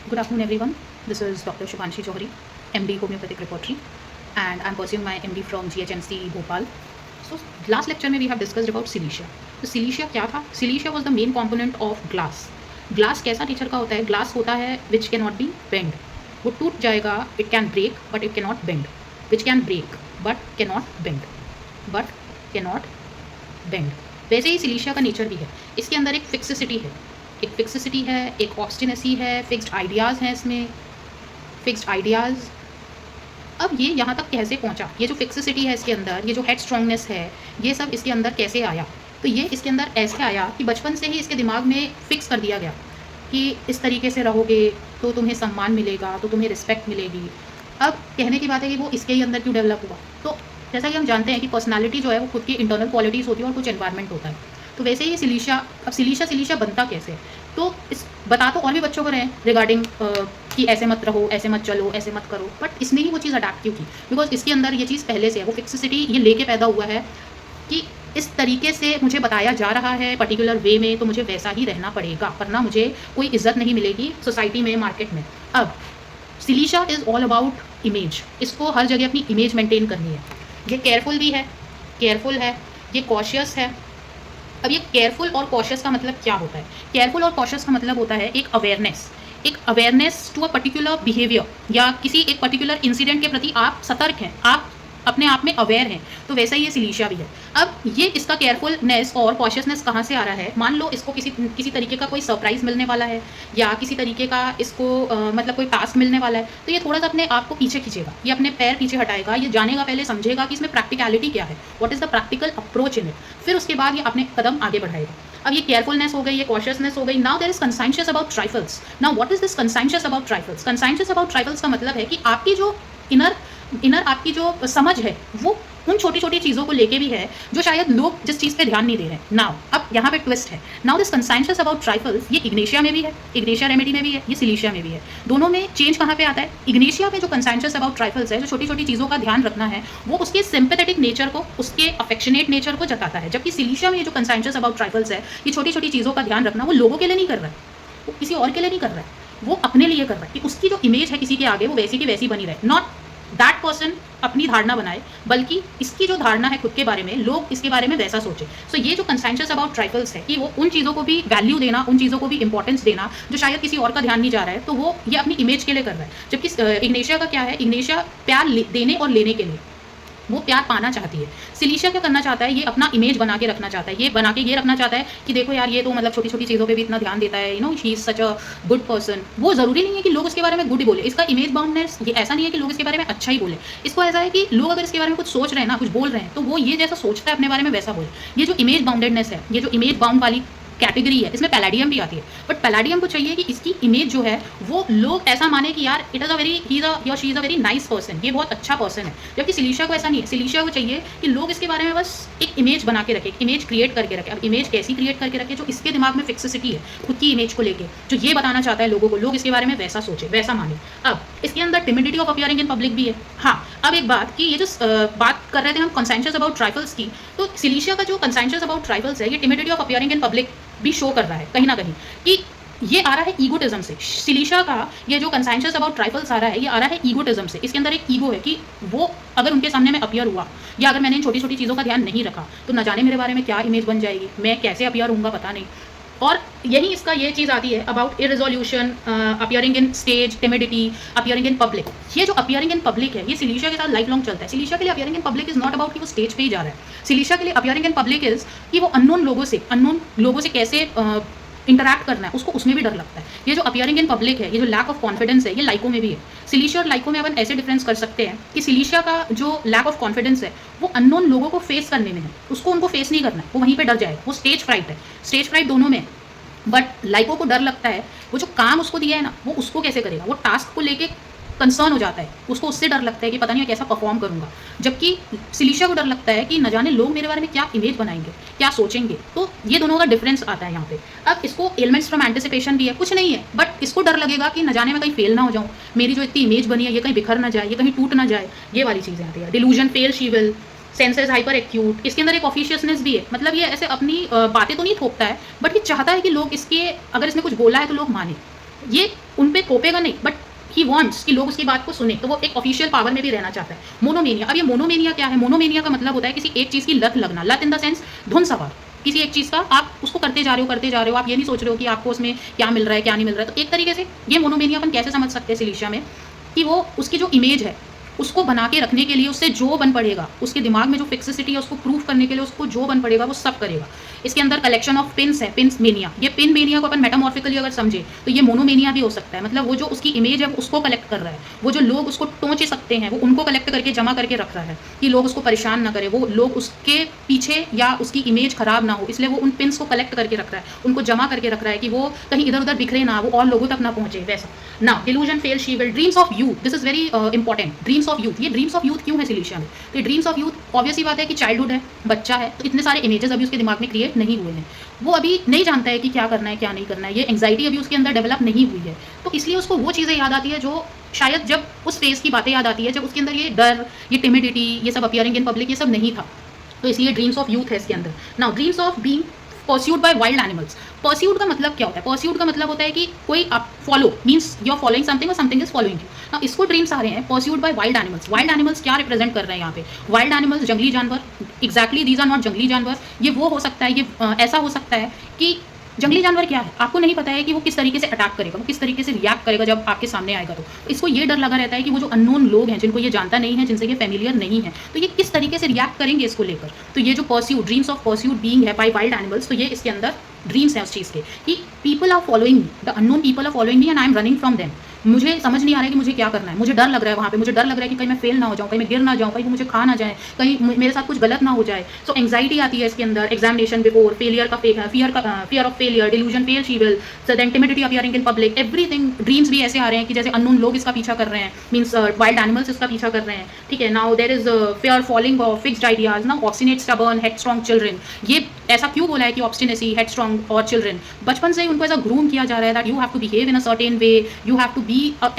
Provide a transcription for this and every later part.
Good afternoon, everyone. This is Dr. Shubhanshi Johari, MD Homeopathic Repertory, and I'm pursuing my MD from GHMC Bhopal. So, last lecture में we have discussed about silicia. तो silicia क्या था? Silicia was the main component of glass. Glass कैसा nature का होता है? Glass होता है which cannot be bend. वो टूट जाएगा, it can break but it cannot bend. Which can break but cannot bend. But cannot bend. वैसे ही सिलिशिया का नेचर भी है. इसके अंदर एक फिक्सिसिटी है, एक ऑब्स्टिनेसी है, फिक्स्ड आइडियाज़ हैं इसमें, फिक्स्ड आइडियाज़. अब ये यहाँ तक कैसे पहुँचा? ये जो फिक्सिसिटी है इसके अंदर, ये जो हेड स्ट्रांगनेस है, ये सब इसके अंदर कैसे आया? तो ये इसके अंदर ऐसे आया कि बचपन से ही इसके दिमाग में फिक्स कर दिया गया कि इस तरीके से रहोगे तो तुम्हें सम्मान मिलेगा, तो तुम्हें रिस्पेक्ट मिलेगी. अब कहने की बात है कि वो इसके ही अंदर क्यों डेवलप हुआ? तो जैसा कि हम जानते हैं कि पर्सनालिटी जो है वो खुद की इंटरनल क्वालिटीज़ होती है और कुछ एनवायरनमेंट होता है. तो वैसे ही सिलिशिया, अब सिलिशिया बनता कैसे? तो इस बता तो और भी बच्चों को रहे हैं रिगार्डिंग कि ऐसे मत रहो, ऐसे मत चलो, ऐसे मत करो, बट इसने ही वो चीज़ अडैप्ट क्यों की? बिकॉज इसके अंदर ये चीज़ पहले से है, वो फिक्सिसिटी ये लेके पैदा हुआ है कि इस तरीके से मुझे बताया जा रहा है पर्टिकुलर वे में, तो मुझे वैसा ही रहना पड़ेगा, वरना मुझे कोई इज्जत नहीं मिलेगी सोसाइटी में, मार्केट में. अब सिलिशिया इज़ ऑल अबाउट इमेज. इसको हर जगह अपनी इमेज मेंटेन करनी है. ये केयरफुल भी है, ये कॉशियस है. अब ये केयरफुल और कॉशियस का मतलब क्या होता है? केयरफुल और कॉशियस का मतलब होता है एक awareness to a particular behaviour या किसी एक पर्टिकुलर इंसिडेंट के प्रति आप सतर्क हैं, आप अपने आप में अवेयर हैं. तो वैसा ही ये सिलिशिया भी है. अब ये इसका केयरफुलनेस और कॉशियसनेस कहाँ से आ रहा है? मान लो इसको किसी तरीके का कोई सरप्राइज़ मिलने वाला है या किसी तरीके का इसको मतलब कोई टास्क मिलने वाला है, तो ये थोड़ा सा अपने आप को पीछे खींचेगा, ये अपने पैर पीछे हटाएगा, ये जानेगा, पहले समझेगा कि इसमें प्रैक्टिकलिटी क्या है, what is the practical approach in it. फिर उसके बाद ये अपने कदम आगे बढ़ाएगा. अब ये केयरफुलनेस हो गई, ये कॉशियसनेस हो गई. Now there is conscientious about trifles. Now what is this conscientious about trifles? Conscientious about trifles का मतलब है कि आपकी जो इनर आपकी जो समझ है वो उन छोटी छोटी चीज़ों को लेके भी है जो शायद लोग जिस चीज़ पे ध्यान नहीं दे रहे हैं. नाउ अब यहाँ पे ट्विस्ट है. नाउ दिस कंसाइंशियस अबाउट ट्राइफल्स ये इग्नेशिया में भी है, इग्नेशिया रेमेडी में भी है, ये सिलिशिया में भी है. दोनों में चेंज कहाँ पे आता है? इग्नेशिया में जो कंसाइंशियस अबाउट ट्राइफल्स है, जो छोटी छोटी चीज़ों का ध्यान रखना है, वो उसके सिंपैथेटिक नेचर को, उसके अफेक्शनेट नेचर को जताता है. जबकि सिलिशिया में ये जो कंसाइंशियस अबाउट ट्राइफल्स है, ये छोटी छोटी चीज़ों का ध्यान रखना वो लोगों के लिए नहीं कर रहा है, वो किसी और के लिए नहीं कर रहा है, वो अपने लिए कर रहा है कि उसकी जो इमेज है किसी के आगे वो वैसी की वैसी बनी रहे. नॉट दैट पर्सन अपनी धारणा बनाए, बल्कि इसकी जो धारणा है खुद के बारे में, लोग इसके बारे में वैसा सोचे. सो ये जो कंसाइंशियस अबाउट ट्राइफल्स है कि वो उन चीज़ों को भी वैल्यू देना, उन चीज़ों को भी इंपॉर्टेंस देना जो शायद किसी और का ध्यान नहीं जा रहा है, तो वो ये अपनी इमेज के लिए कर रहा है. जबकि इग्नेशिया का क्या है? इग्नेशिया प्यार देने और लेने के लिए, वो प्यार पाना चाहती है. सिलिशिया क्या करना चाहता है? ये अपना इमेज बना के रखना चाहता है, ये बना के ये रखना चाहता है कि देखो यार ये तो मतलब छोटी छोटी चीज़ों पे भी इतना ध्यान देता है, you know he is such a good person. वो ज़रूरी नहीं है कि लोग उसके बारे में गुड बोले. इसका इमेज बाउंडनेस ये ऐसा नहीं है कि लोग इसके बारे में अच्छा ही बोले. इसको ऐसा है कि लोग अगर इसके बारे में कुछ सोच रहे हैं ना, कुछ बोल रहे हैं, तो वो ये जैसा सोचता है अपने बारे में वैसा बोले. ये जो इमेज बाउंडेडनेस है, ये जो इमेज बाउंड वाली कैटेगरी है, इसमें पैलाडियम भी आती है. बट पैलाडियम को चाहिए कि इसकी इमेज जो है वो लोग ऐसा माने कि यार it is a very he is she is a very nice person, ये बहुत अच्छा पर्सन है. जबकि सिलिशिया को ऐसा नहीं है. सिलिशिया को चाहिए कि लोग इसके बारे में बस एक इमेज बना के रखे, एक इमेज क्रिएट करके रखे. अब इमेज कैसी क्रिएट करके रखे? जो इसके दिमाग में फिक्सिसिटी है खुद की इमेज को लेके, जो ये बताना चाहता है लोगों को, लोग इसके बारे में वैसा सोचे, वैसा माने. अब इसके अंदर timidity of appearing in public भी है. हाँ, अब एक बात कि ये जो बात कर रहे थे हम कंसाइंशियस अबाउट ट्राइफल्स की, तो सिलिशिया का जो कंसाइंशियस अबाउट ट्राइफल्स है, ये timidity of appearing in public भी शो कर रहा है कहीं ना कहीं कि ये आ रहा है ईगोटिज्म से. सिलिशिया का ये जो कंसाइंशियस अबाउट ट्राइफल्स आ रहा है, ये आ रहा है ईगोटिज्म से. इसके अंदर एक ईगो है कि वो अगर उनके सामने में अपीयर हुआ या अगर मैंने इन छोटी छोटी चीज़ों का ध्यान नहीं रखा तो न जाने मेरे बारे में क्या इमेज बन जाएगी, मैं कैसे अपीयर होऊंगा पता नहीं. और यही इसका ये चीज़ आती है about irresolution, appearing in stage, timidity, appearing in public. ये जो अपीयरिंग इन पब्लिक है, ये सिलिशिया के साथ लाइफ लॉन्ग चलता है. सिलिशिया के लिए appearing in public is not about कि वो स्टेज पे ही जा रहा है. सिलिशिया के लिए अपीयरिंग इन पब्लिक इज कि वो अननोन लोगों से कैसे इंटरैक्ट करना है, उसको उसमें भी डर लगता है. ये जो अपीयरिंग इन पब्लिक है, ये जो लैक ऑफ कॉन्फिडेंस है, ये लाइको में भी है. सिलिशिया और लाइको में अपन ऐसे डिफरेंस कर सकते हैं कि सिलिशिया का जो लैक ऑफ कॉन्फिडेंस है वो अननोन लोगों को फेस करने में है, उसको उनको फेस नहीं करना है, वो वहीं पे डर जाएगा. वो स्टेज फ्राइट है, स्टेज फ्राइट दोनों में. बट लाइको को डर लगता है वो जो काम उसको दिया है ना, वो उसको कैसे करेगा, वो टास्क को लेके कंसर्न हो जाता है, उसको उससे डर लगता है कि पता नहीं कैसा परफॉर्म करूंगा. जबकि सिलिशिया को डर लगता है कि न जाने लोग मेरे बारे में क्या इमेज बनाएंगे, क्या सोचेंगे. तो ये दोनों का डिफरेंस आता है यहाँ पे. अब इसको एलिमेंट्स फ्रॉम एंटिसिपेशन भी है, कुछ नहीं है, बट इसको डर लगेगा कि न जाने मैं कहीं फेल ना हो जाऊँ, मेरी जो इतनी इमेज बनी है ये कहीं बिखर ना जाए, ये कहीं टूट ना जाए. ये वाली चीज़ें आती है. Delusion, fail she will, senses hyper acute. इसके अंदर एक ऑफिशियसनेस भी है, मतलब ये ऐसे अपनी बातें तो नहीं थोपता है, बट ये चाहता है कि लोग इसके, अगर इसने कुछ बोला है तो लोग माने. ये उन पे कोपेगा नहीं, बट ही वांट्स कि लोग उसकी बात को सुने, तो वो एक ऑफिशियल पावर में भी रहना चाहता है। मोनोमेनिया, अब ये मोनोमेनिया क्या है? मोनोमेनिया का मतलब होता है किसी एक चीज़ की लत लगना, लत इन द सेंस धुन सवार। किसी एक चीज़ का आप उसको करते जा रहे हो, आप ये नहीं सोच रहे हो कि आपको उसमें क्या मिल रहा है, क्या नहीं मिल रहा है। तो एक तरीके से ये मोनोमेनिया अपन कैसे समझ सकते हैं सिलीशिया में, कि वो उसकी जो इमेज है उसको बना के रखने के लिए उससे जो बन पड़ेगा, उसके दिमाग में जो फिक्सिसिटी है उसको प्रूफ करने के लिए उसको जो बन पड़ेगा वो सब करेगा। इसके अंदर कलेक्शन ऑफ पिन्स है, पिन्स मेनिया। ये पिन मेनिया को अपन मेटामॉर्फिकली अगर समझे तो ये मोनोमेनिया भी हो सकता है। मतलब वो जो उसकी इमेज है वो उसको कलेक्ट कर रहा है, वो जो लोग उसको टोंच सकते हैं वो उनको कलेक्ट करके जमा करके रख रहा है कि लोग उसको परेशान ना करें, वो लोग उसके पीछे या उसकी इमेज खराब ना हो, इसलिए वो उन पिन्स को कलेक्ट करके रख रहा है, उनको जमा करके रख रहा है कि वो कहीं इधर उधर बिखरे ना, वो और लोगों तक ना पहुंचे, वैसा ना। Delusion fail she will, dreams of youth, this is very important. Dreams of youth, ये ड्रीम्स ऑफ यूथ क्यों है सिलीशिया में? तो ये ड्रीम्स ऑफ यूथ ऑब्वियस ही बात है कि चाइल्डहुड है, बच्चा है, तो इतने सारे इमेजेस अभी उसके दिमाग में क्रिएट नहीं हुए हैं, वो अभी नहीं जानता है कि क्या करना है क्या नहीं करना है, ये एंग्जाइटी अभी उसके अंदर डेवलप नहीं हुई है, तो इसलिए उसको वो चीज़ें याद आती है जो शायद जब उस फेज की बातें याद आती है जब उसके अंदर ये डर, ये टिमिडिटी, ये सब अपीयरिंग इन पब्लिक, ये सब नहीं था। तो इसलिए ड्रीम्स ऑफ यूथ है इसके अंदर। Now dreams of being pursued by wild animals. Pursued का मतलब क्या होता है? परस्यूड का मतलब होता है कि कोई आप follow, means you are following something और समथिंग इज फॉलोइंग यू। ना इसको ड्रीम्स आ रहे हैं pursued by wild animals. Wild animals क्या रिप्रेजेंट कर रहे हैं यहाँ पे? वाइल्ड एनिमल्स जंगली जानवर, एग्जैक्टली दीज आर नॉट जंगली जानवर। ये वो हो सकता है, ये ऐसा हो सकता है कि जंगली जानवर क्या है आपको नहीं पता है कि वो किस तरीके से अटैक करेगा, वो किस तरीके से रिएक्ट करेगा जब आपके सामने आएगा। तो इसको ये डर लगा रहता है कि वो जो अननोन लोग हैं जिनको ये जानता नहीं है, जिनसे ये फेमिलियर नहीं है, तो ये किस तरीके से रिएक्ट करेंगे इसको लेकर। तो ये जो pursuit, dreams of pursuit being है बाय वाइल्ड एनिमल्स, तो ये इसके अंदर ड्रीम्स है उस चीज़ के कि people are following me, the unknown people are following me and I am running from them. मुझे समझ नहीं आ रहा है कि मुझे क्या करना है, मुझे डर लग रहा है वहाँ पे, मुझे डर लग रहा है कि कहीं मैं फेल ना हो जाऊँ, कहीं मैं गिर ना जाऊँ, कहीं वो मुझे खा ना जाए, कहीं मेरे साथ कुछ गलत ना हो जाए। सो एंग्जाइटी आती है इसके अंदर, एग्जामिनेशन बिफोर, फेलियर का fear of failure, delusion fail she will, so then timidity appearing in public, everything. Dreams भी ऐसे आ रहे हैं कि जैसे अननोन लोग इसका पीछा कर रहे हैं, मीन्स वाइल्ड एनिमल्स इसका पीछा कर रहे हैं, ठीक है। Now there is fear falling of fixed ideas, now obstinate stubborn headstrong children. ये ऐसा क्यों बोला है कि ऑब्स्टिनेसी, हेडस्ट्रॉन्ग और चिल्ड्रन? बचपन से ही उनको ऐसा ग्रूम किया जा रहा है that you have to behave in a certain way, you have to be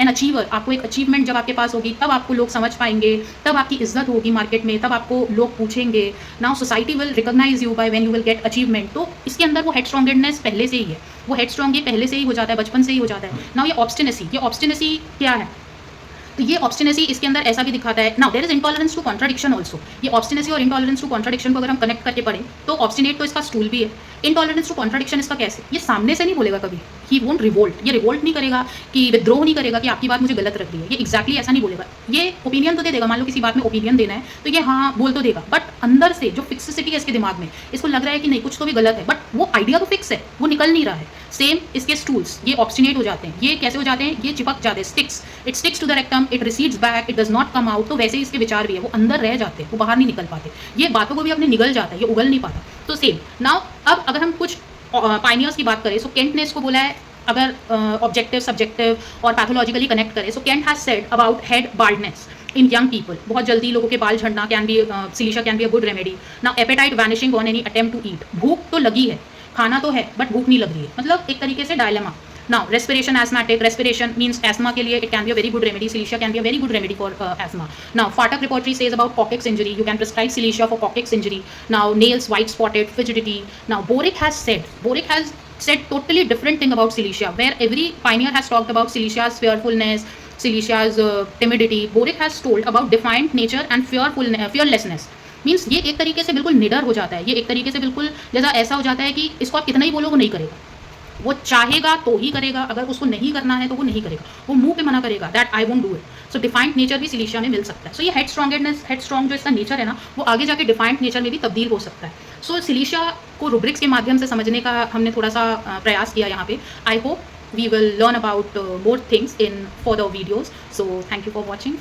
an achiever. आपको एक अचीवमेंट जब आपके पास होगी तब आपको लोग समझ पाएंगे, तब आपकी इज्जत होगी मार्केट में, तब आपको लोग पूछेंगे। Now society will recognise you by when you will get achievement. तो इसके अंदर वो हेडस्ट्रॉन्गनेस पहले से ही है, वो हेडस्ट्रॉन्ग ये पहले से ही हो जाता है, बचपन से ही हो जाता है। नाउ ये ऑब्स्टिनेसी क्या है? तो ये ऑब्स्टिनेसी इसके अंदर ऐसा भी दिखाता है। Now there is intolerance to contradiction also. ये ऑब्स्टिनेसी और इंटॉलरेंस टू कॉन्ट्राडिक्शन को अगर हम कनेक्ट करके पढ़ें तो ऑब्स्टिनेट तो इसका स्टूल भी है, इंटॉलरेंस टू कॉन्ट्राडिक्शन इसका कैसे? ये सामने से नहीं बोलेगा कभी, ही वोंट रिवोल्ट, ये रिवोल्ट नहीं करेगा, कि विद्रोह नहीं करेगा कि आपकी बात मुझे गलत लग रही है, ये एग्जैक्टली ऐसा नहीं बोलेगा। ये ओपिनियन तो दे देगा, मान लो किसी बात में ओपिनियन देना है तो ये हाँ बोल तो देगा, बट अंदर से जो फिक्सिसिटी है इसके दिमाग में, इसको लग रहा है कि नहीं कुछ तो भी गलत है, बट वो आइडिया तो फिक्स है, वो निकल नहीं रहा है। सेम इसके स्टूल्स, ये ऑब्स्टिनेट हो जाते हैं। ये कैसे हो जाते हैं? ये चिपक जाते हैं, it sticks to the rectum, it recedes back, it does not come out. तो वैसे ही इसके विचार भी है, वो अंदर रह जाते हैं, वो बाहर नहीं निकल पाते, ये बातों को भी अपने निगल जाता है, ये उगल नहीं पाता। तो सेम नाउ अब अगर हम कुछ पाइनियर्स की बात करें, सो केंट ने इसको बोला है, अगर ऑब्जेक्टिव सब्जेक्टिव और पैथोलॉजिकली कनेक्ट करें, so Kent has said about head baldness in young people, बहुत जल्दी लोगों के बाल झड़ना can be, silicea can be a good remedy. Now appetite vanishing on any attempt to eat, भूख तो लगी है, खाना तो है बट भूख नहीं लग रही है, मतलब एक तरीके से dilemma. Now respiration asthmatic, respiration means asthma के लिए it can be a very good remedy, silicea can be a very good remedy for asthma. Now Phatak repertory says about coccyx injury, you can prescribe silicea for coccyx injury. Now nails white spotted, fidgety. Now Boric has said totally different thing about Cilicia, where every pioneer has talked about Cilicia's fearfulness, Cilicia's timidity. Boric has told about defiant nature and fearlessness. Means ये एक तरीके से बिल्कुल निडर हो जाता है, ये एक तरीके से बिल्कुल जैसा ऐसा हो जाता है कि इसको आप कितना ही बोलो वो नहीं करेगा, वो चाहेगा तो ही करेगा, अगर उसको नहीं करना है तो वो नहीं करेगा, वो मुंह पे मना करेगा that I won't do it. So defiant nature भी सिलीशिया में मिल सकता है। सो ये हेडस्ट्रॉन्ग जो इसका नेचर है ना, वो आगे जाके डिफाइंट नेचर में भी तब्दील हो सकता है। सो सिलीशिया को रूब्रिक्स के माध्यम से समझने का हमने थोड़ा सा प्रयास किया यहाँ पे। I hope we will learn about more things in further videos. So thank you for watching.